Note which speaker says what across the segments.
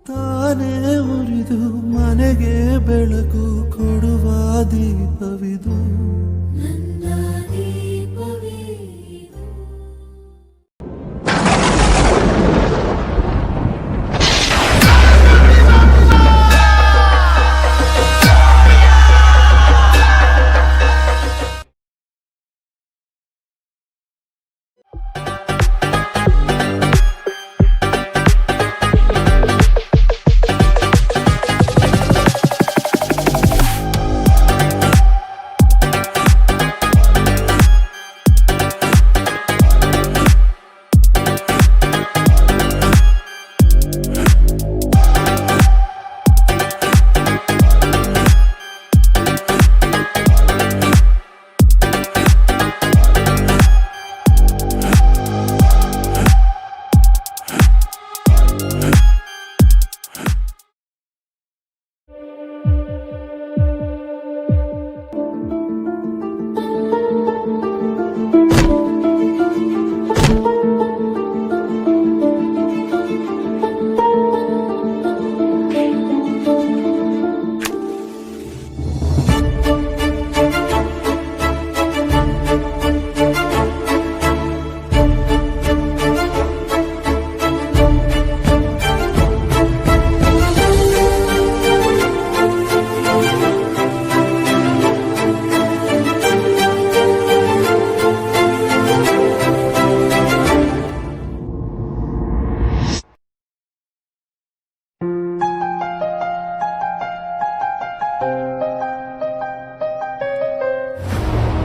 Speaker 1: ತಾನೇ ಉರಿದು ಮನೆಗೆ ಬೆಳಕು ಕೊಡುವ ದೀಪವಿದು.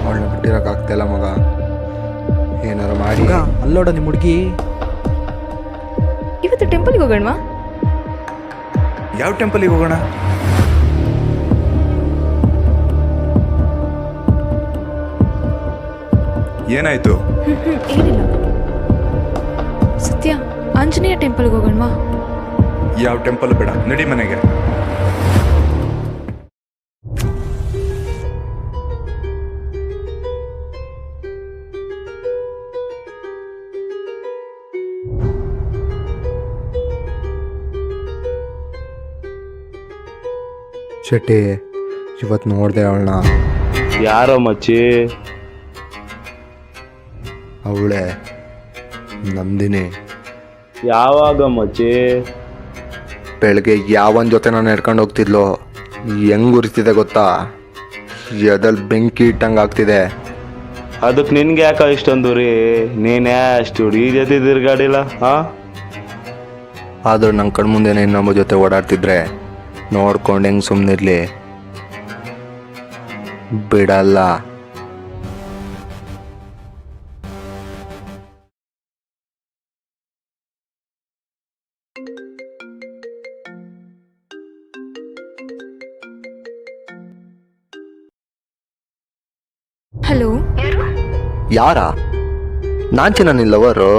Speaker 2: ಅವಳನ್ನ ಬಿಟ್ಟಿರೋಕ್ಕಾಗ್ತಾಯಿಲ್ಲ ಮಗ, ಏನಾರು ಮಾಡಿ.
Speaker 3: ಅಲ್ಲೋಡ ನಿಮ್ಮ ಹುಡುಗಿ.
Speaker 4: ಇವತ್ತು ಟೆಂಪಲ್ಗೆ ಹೋಗೋಣವಾ?
Speaker 2: ಯಾವ ಟೆಂಪಲಿಗೆ ಹೋಗೋಣ? ಏನಾಯ್ತು?
Speaker 4: ಏನಿಲ್ಲ. ಸತ್ಯ, ಆಂಜನೇಯ ಟೆಂಪಲ್ಗೆ ಹೋಗೋಣವಾ?
Speaker 2: ಯಾವ ಟೆಂಪಲ್ ಬೇಡ, ನಡಿ ಮನೆಗೆ. ಶೆಟ್ಟಿ, ಇವತ್ತು ನೋಡಿದೆ ಅವಳನ್ನ.
Speaker 5: ಯಾರೋ ಮಚ್ಚಿ?
Speaker 2: ಅವಳೆ ನಂದಿನಿ.
Speaker 5: ಯಾವಾಗ ಮಚ್ಚಿ?
Speaker 2: ಬೆಳಗ್ಗೆ ಯಾವನ ಜೊತೆ ನಾನು ನಡ್ಕೊಂಡು ಹೋಗ್ತಿದ್ಲು, ಹೆಂಗ್ ಉರಿತಿದೆ ಗೊತ್ತಾ? ಎದಲ್ಲಿ ಬೆಂಕಿ ಇಟ್ಟಂಗೆ ಆಗ್ತಿದೆ.
Speaker 5: ಅದಕ್ಕೆ ನಿನ್ಗೆ ಯಾಕ ಇಷ್ಟೊಂದು ರೀ? ನೀನೇ ಅಷ್ಟು ಹುಡುಗಿ ಜೊತೆ ತಿರ್ಗಾಡಿಲ್ಲ?
Speaker 2: ಆದರೂ ನನ್ನ ಕಣ್ಮುಂದೆನೇ ಇನ್ನೊಬ್ಬ ಜೊತೆ ಓಡಾಡ್ತಿದ್ರೆ ನೋಡ್ಕೊಂಡು ಹೆಂಗೆ ಸುಮ್ಮನಿರ್ಲಿ? ಬಿಡಲ್ಲ.
Speaker 4: ಹಲೋ,
Speaker 2: ಯಾರ? ನಾನ್ ಚಿನ್ನ ನಿನ್ ಲವರು.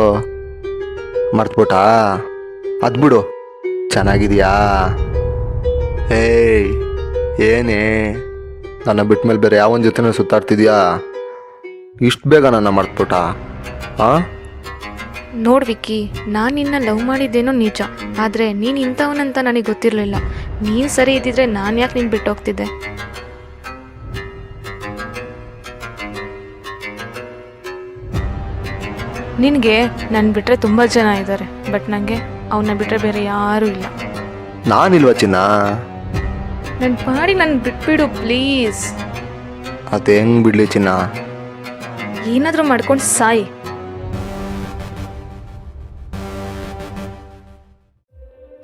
Speaker 2: ಮರ್ತ್ಬಿಟ್ಟ? ಅದ್ಬಿಡು, ಚೆನ್ನಾಗಿದ್ಯಾ? ಏಯ್, ಏನೇ ನನ್ನ ಬಿಟ್ಟ ಮೇಲೆ ಬೇರೆ ಯಾವನ ಜೊತೆನೂ ಸುತ್ತಾಡ್ತಿದ್ಯಾ? ಇಷ್ಟು ಬೇಗ ನನ್ನ ಮರ್ತ್ಬಿಟ್ಟ?
Speaker 4: ನೋಡ್ ವಿಕ್ಕಿ, ನಾನು ನಿನ್ನ ಲವ್ ಮಾಡಿದ್ದೇನೋ ನಿಜ, ಆದರೆ ನೀನು ಇಂಥವನಂತ ನನಗೆ ಗೊತ್ತಿರಲಿಲ್ಲ. ನೀನು ಸರಿ ಇದ್ದಿದ್ರೆ ನಾನು ಯಾಕೆ ನೀನು ಬಿಟ್ಟೋಗ್ತಿದ್ದೆ? ನಿನಗೆ ನನ್ನ ಬಿಟ್ಟರೆ ತುಂಬ ಜನ ಇದ್ದಾರೆ, ಬಟ್ ನನಗೆ ಅವನ್ನ ಬಿಟ್ಟರೆ ಬೇರೆ ಯಾರೂ ಇಲ್ಲ.
Speaker 2: ನಾನಿಲ್ವ ಚಿನ್ನ?
Speaker 4: ನನ್ನ ಪಾಡಿ ನನ್ನ ಬಿಟ್ಬಿಡು ಪ್ಲೀಸ್.
Speaker 2: ಅದು ಹೆಂಗ್ ಬಿಡ್ಲಿ ಚಿನ್ನ?
Speaker 4: ಏನಾದರೂ ಮಾಡ್ಕೊಂಡು ಸಾಯಿ.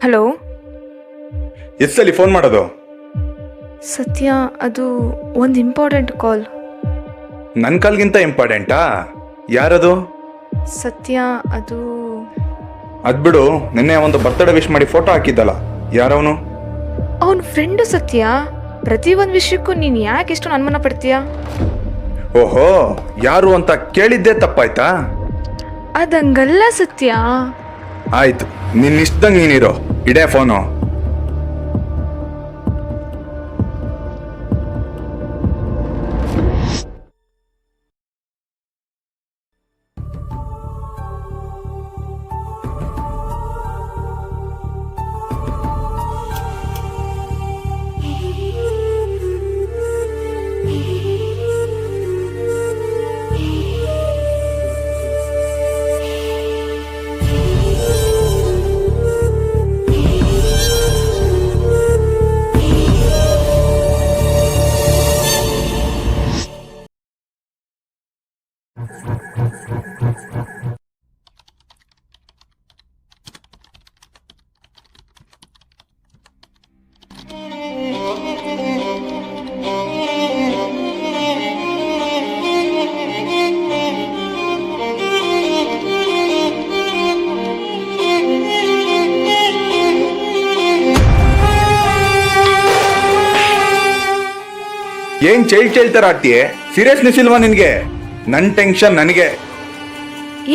Speaker 4: ಹಲೋ,
Speaker 2: ಎಷ್ಟಲ್ಲಿ ಫೋನ್ ಮಾಡೋದು?
Speaker 4: ಸತ್ಯ, ಅದು ಒಂದು ಇಂಪಾರ್ಟೆಂಟ್ ಕಾಲ್.
Speaker 2: ನನ್ನ ಕಾಲ್ಗಿಂತ ಇಂಪಾರ್ಟೆಂಟಾ? ಯಾರದು?
Speaker 4: ಸತ್ಯ, ಅದು
Speaker 2: ಅದ್ಬಿಡು, ನಿನ್ನೆ ಒಂದು ಬರ್ತ್ಡೇ ವಿಶ್ ಮಾಡಿ ಫೋಟೋ ಹಾಕಿದ್ದಲ್ಲ, ಯಾರವನು?
Speaker 4: ಅವನ ಫ್ರೆಂಡು ಸತ್ಯ. ಪ್ರತಿ ಒಂದು ವಿಷಯಕ್ಕೂ ನೀನು ಯಾಕೆ ಇಷ್ಟೊಂದು ಅನುಮಾನ ಪಡ್ತೀಯಾ?
Speaker 2: ಓಹೋ, ಯಾರು ಅಂತ ಕೇಳಿದ್ದೆ ತಪ್ಪಾಯ್ತಾ?
Speaker 4: ಅದಂಗಲ್ಲ ಸತ್ಯ.
Speaker 2: ಆಯ್ತು, ನಿನ್ನಿಷ್ಟದಂಗೆ ನೀನಿರೋ, ಇಡೇ ಫೋನು.
Speaker 3: ಏನ್ ಚೈಲ್ಡ್ ತರ ಆಡ್ತೀಯ? ಸೀರಿಯಸ್ನೆಸ್ ಇಲ್ವಾ ನಿನ್ಗೆ? ನನ್ ಟೆನ್ಷನ್ ನನಗೆ.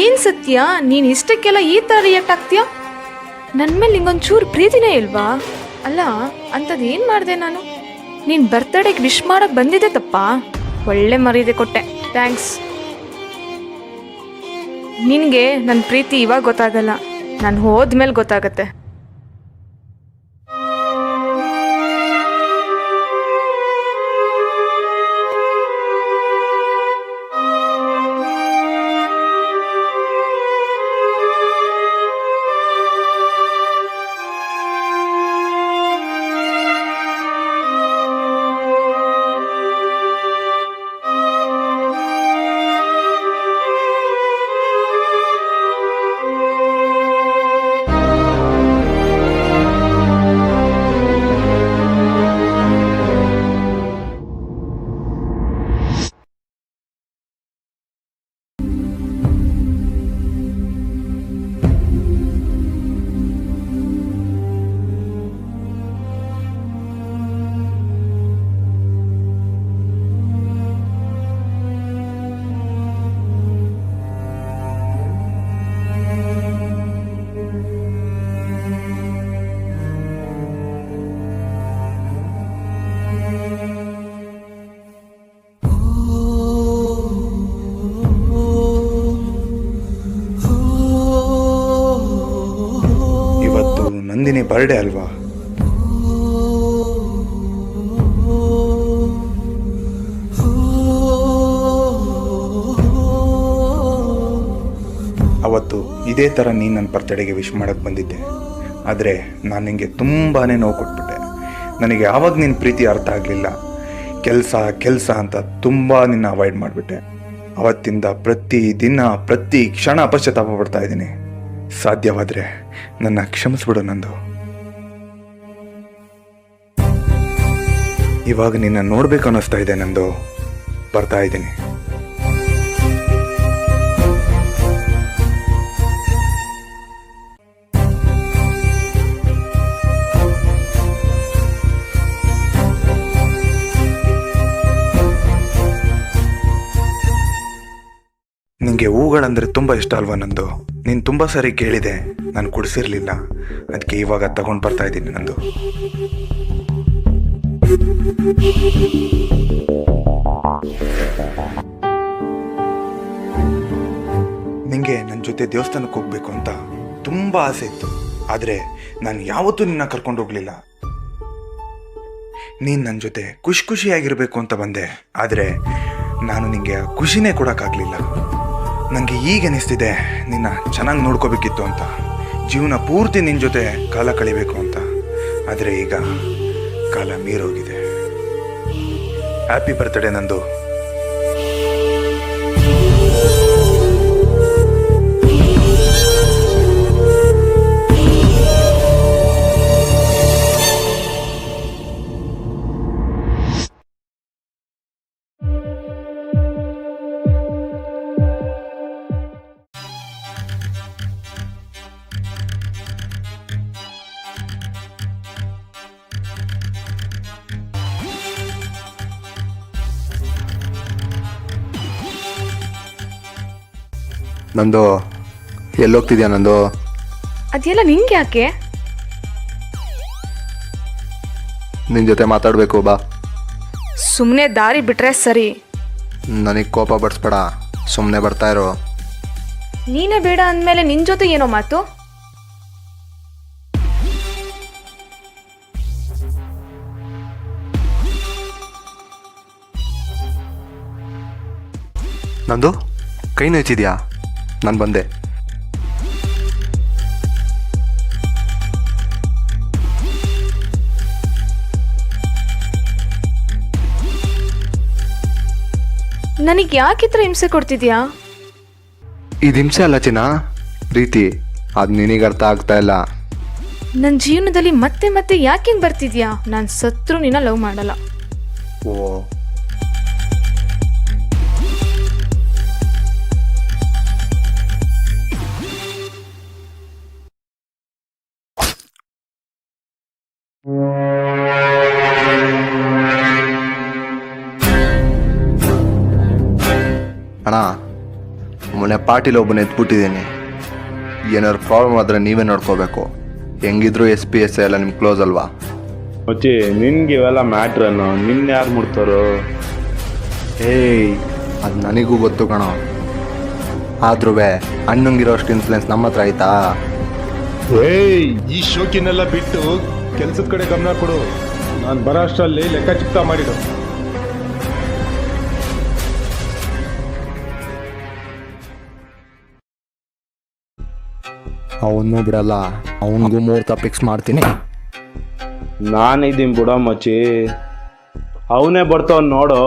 Speaker 4: ಏನ್ ಸತ್ಯ, ನೀನ್ ಇಷ್ಟಕ್ಕೆಲ್ಲ ಈ ತರ ರಿಯಾಕ್ಟ್ ಆಗ್ತೀಯ? ನನ್ ಮೇಲೆ ನಿಂಗೊಂಚೂರು ಪ್ರೀತಿನೇ ಇಲ್ವಾ? ಅಲ್ಲ, ಅಂಥದ್ದು ಏನ್ ಮಾಡಿದೆ ನಾನು? ನೀನ್ ಬರ್ತ್ಡೇಗೆ ವಿಶ್ ಮಾಡಕ್ ಬಂದಿದ್ದೆ ತಪ್ಪ? ಒಳ್ಳೆ ಮರ್ಯಾದೆ ಕೊಟ್ಟೆ, ಥ್ಯಾಂಕ್ಸ್. ನಿನ್ಗೆ ನನ್ನ ಪ್ರೀತಿ ಇವಾಗ ಗೊತ್ತಾಗಲ್ಲ, ನಾನು ಹೋದ್ಮೇಲೆ ಗೊತ್ತಾಗತ್ತೆ.
Speaker 3: ನಂದಿನಿ ಬರ್ಡೇ ಅಲ್ವಾ? ಅವತ್ತು ಇದೇ ಥರ ನೀನು ನನ್ನ ಬರ್ತ್ಡೇಗೆ ವಿಶ್ ಮಾಡೋಕ್ಕೆ ಬಂದಿದ್ದೆ. ಆದರೆ ನಾನು ನಿನಗೆ ತುಂಬಾ ನೋವು ಕೊಟ್ಬಿಟ್ಟೆ. ನನಗೆ ಆವಾಗ ನಿನ್ನ ಪ್ರೀತಿ ಅರ್ಥ ಆಗಲಿಲ್ಲ. ಕೆಲಸ ಅಂತ ತುಂಬ ನಿನ್ನ ಅವಾಯ್ಡ್ ಮಾಡಿಬಿಟ್ಟೆ. ಅವತ್ತಿಂದ ಪ್ರತಿ ದಿನ ಪ್ರತಿ ಕ್ಷಣ ಪಶ್ಚಾತ್ತಾಪ ಪಡ್ತಾ ಇದ್ದೀನಿ. ಸಾಧ್ಯವಾದರೆ ನನ್ನ ಕ್ಷಮಿಸ್ಬಿಡು ನಂದು. ಇವಾಗ ನಿನ್ನ ನೋಡ್ಬೇಕು ಅನ್ನಿಸ್ತಾ ಇದೆ ನಂದು. ಬರ್ತಾ ಇದ್ದೀನಿ. ನಿಂಗೆ ಹೂಗಳಂದ್ರೆ ತುಂಬ ಇಷ್ಟ ಅಲ್ವಾ ನಂದು? ನೀನು ತುಂಬ ಸರಿ ಕೇಳಿದೆ, ನಾನು ಕೊಡಿಸಿರ್ಲಿಲ್ಲ. ಅದಕ್ಕೆ ಇವಾಗ ತಗೊಂಡು ಬರ್ತಾ ಇದ್ದೀನಿ ನಂದು. ನಿಂಗೆ ನನ್ನ ಜೊತೆ ದೇವಸ್ಥಾನಕ್ಕೆ ಹೋಗ್ಬೇಕು ಅಂತ ತುಂಬ ಆಸೆ ಇತ್ತು. ಆದರೆ ನಾನು ಯಾವತ್ತೂ ನಿನ್ನ ಕರ್ಕೊಂಡು ಹೋಗ್ಲಿಲ್ಲ. ನೀನು ನನ್ನ ಜೊತೆ ಖುಷಿಯಾಗಿರ್ಬೇಕು ಅಂತ ಬಂದೆ. ಆದರೆ ನಾನು ನಿಂಗೆ ಖುಷಿನೇ ಕೊಡೋಕ್ಕಾಗಲಿಲ್ಲ. ನನಗೆ ಈಗ ಅನಿಸ್ತಿದೆ ನಿನ್ನ ಚೆನ್ನಾಗಿ ನೋಡ್ಕೋಬೇಕಿತ್ತು ಅಂತ, ಜೀವನ ಪೂರ್ತಿ ನಿನ್ನ ಜೊತೆ ಕಾಲ ಕಳಿಬೇಕು ಅಂತ. ಆದರೆ ಈಗ ಕಾಲ ಮೀರೋಗಿದೆ. ಹ್ಯಾಪಿ ಬರ್ತ್ಡೇ ನಂದು.
Speaker 2: ನಂದು ಎಲ್ಲೋಗ್ತಿದ್ಯಾ ನಂದು?
Speaker 4: ಅದೆಲ್ಲ ನಿಂಗೆ ಯಾಕೆ?
Speaker 2: ನಿನ್ನ ಜೊತೆ ಮಾತಾಡಬೇಕು, ಬಾ.
Speaker 4: ಸುಮ್ಮನೆ ದಾರಿ ಬಿಟ್ರೆ ಸರಿ.
Speaker 2: ನನಗೆ ಕೋಪ ಬಡಿಸ್ಬೇಡ, ಸುಮ್ಮನೆ ಬರ್ತಾ ಇರೋ.
Speaker 4: ನೀನೇ ಬೇಡ ಅಂದಮೇಲೆ ನಿನ್ನ ಜೊತೆ ಏನೋ ಮಾತು?
Speaker 2: ನಂದು ಕೈ ನೋಯ್ತಿದ್ಯಾ? ನಾನು ಬಂದೆ.
Speaker 4: ನನಗೆ ಯಾಕೆ ಈ ಥರ ಹಿಂಸೆ ಕೊಡ್ತಿದ್ಯಾ?
Speaker 2: ಇದು ಹಿಂಸೆ ಅಲ್ಲ ಚಿನ್ನ, ಪ್ರೀತಿ. ಅದು ನಿನಗೆ ಅರ್ಥ ಆಗ್ತಾ ಇಲ್ಲ.
Speaker 4: ನನ್ನ ಜೀವನದಲ್ಲಿ ಮತ್ತೆ ಮತ್ತೆ ಯಾಕೆ ಹಿಂಗೆ ಬರ್ತಿದ್ಯಾ? ನಾನು ಸತ್ರು ನಿನ್ನ ಲವ್ ಮಾಡಲ್ಲ.
Speaker 2: ಓ, ಅಣ್ಣ, ಮೊನ್ನೆ ಪಾರ್ಟಿಲಿ ಒಬ್ಬನ ಎತ್ಬಿಟ್ಟಿದ್ದೀನಿ. ಏನಾದ್ರು ಪ್ರಾಬ್ಲಮ್ ಆದರೆ ನೀವೇ ನೋಡ್ಕೋಬೇಕು. ಹೆಂಗಿದ್ರು SPS ಎಲ್ಲ ನಿಮ್ಗೆ ಕ್ಲೋಸ್ ಅಲ್ವಾ?
Speaker 5: ಮಚ್ಚಿ ನಿನ್ಗೆ ಇವೆಲ್ಲ ಮ್ಯಾಟ್ರನ್ನು ನಿನ್ನ ಯಾರು ಮುಡ್ತಾರೋ?
Speaker 2: ಏಯ್, ಅದು ನನಗೂ ಗೊತ್ತು ಕಣೋ. ಆದ್ರೂ ಅಣ್ಣಂಗಿರೋಷ್ಟು ಇನ್ಫ್ಲುಯೆನ್ಸ್ ನಮ್ಮ ಹತ್ರ ಆಯ್ತಾ?
Speaker 6: ಏಯ್, ಈ ಶೋಕಿನೆಲ್ಲ ಬಿಟ್ಟು ಕೆಲ್ಸದ ಕಡೆ ಗಮನ ಕೊಡು. ನಾನು ಬರೋ ಅಷ್ಟರಲ್ಲಿ ಲೆಕ್ಕ ಚಿಕ್ತ ಮಾಡಿಡು.
Speaker 2: ಅವನು ಬಿಡಲ್ಲ, ಅವನಿಗೂ ಮುಹೂರ್ತ ಫಿಕ್ಸ್ ಮಾಡ್ತೀನಿ.
Speaker 5: ನಾನಿದ್ದೀನಿ ಬಿಡ ಮಚ್ಚಿ, ಅವನೇ ಬರ್ತಾವ್ ನೋಡು.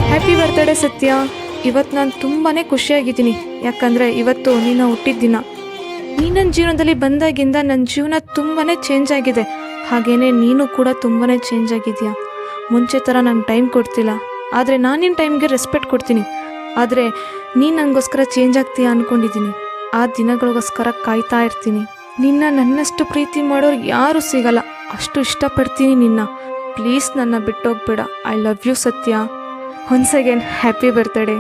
Speaker 4: ಹ್ಯಾಪಿ ಬರ್ತ್ಡೇ ಸತ್ಯ. ಇವತ್ತು ನಾನು ತುಂಬಾ ಖುಷಿಯಾಗಿದ್ದೀನಿ, ಯಾಕಂದರೆ ಇವತ್ತು ನೀನು ಹುಟ್ಟಿದ ದಿನ. ನೀ ನನ್ನ ಜೀವನದಲ್ಲಿ ಬಂದಾಗಿಂದ ನನ್ನ ಜೀವನ ತುಂಬಾ ಚೇಂಜ್ ಆಗಿದೆ. ಹಾಗೆಯೇ ನೀನು ಕೂಡ ತುಂಬಾ ಚೇಂಜ್ ಆಗಿದೆಯಾ. ಮುಂಚೆ ಥರ ನಂಗೆ ಟೈಮ್ ಕೊಡ್ತಿಲ್ಲ, ಆದರೆ ನಾನು ನಿನ್ನ ಟೈಮ್ಗೆ ರೆಸ್ಪೆಕ್ಟ್ ಕೊಡ್ತೀನಿ. ಆದರೆ ನೀನು ನನಗೋಸ್ಕರ ಚೇಂಜ್ ಆಗ್ತೀಯಾ ಅಂದ್ಕೊಂಡಿದ್ದೀನಿ. ಆ ದಿನಗಳಿಗೋಸ್ಕರ ಕಾಯ್ತಾ ಇರ್ತೀನಿ. ನಿನ್ನ ನನ್ನಷ್ಟು ಪ್ರೀತಿ ಮಾಡೋರು ಯಾರೂ ಸಿಗಲ್ಲ, ಅಷ್ಟು ಇಷ್ಟಪಡ್ತೀನಿ ನಿನ್ನ. ಪ್ಲೀಸ್ ನನ್ನ ಬಿಟ್ಟೋಗ್ಬೇಡ. ಐ ಲವ್ ಯು ಸತ್ಯ. Once again happy birthday.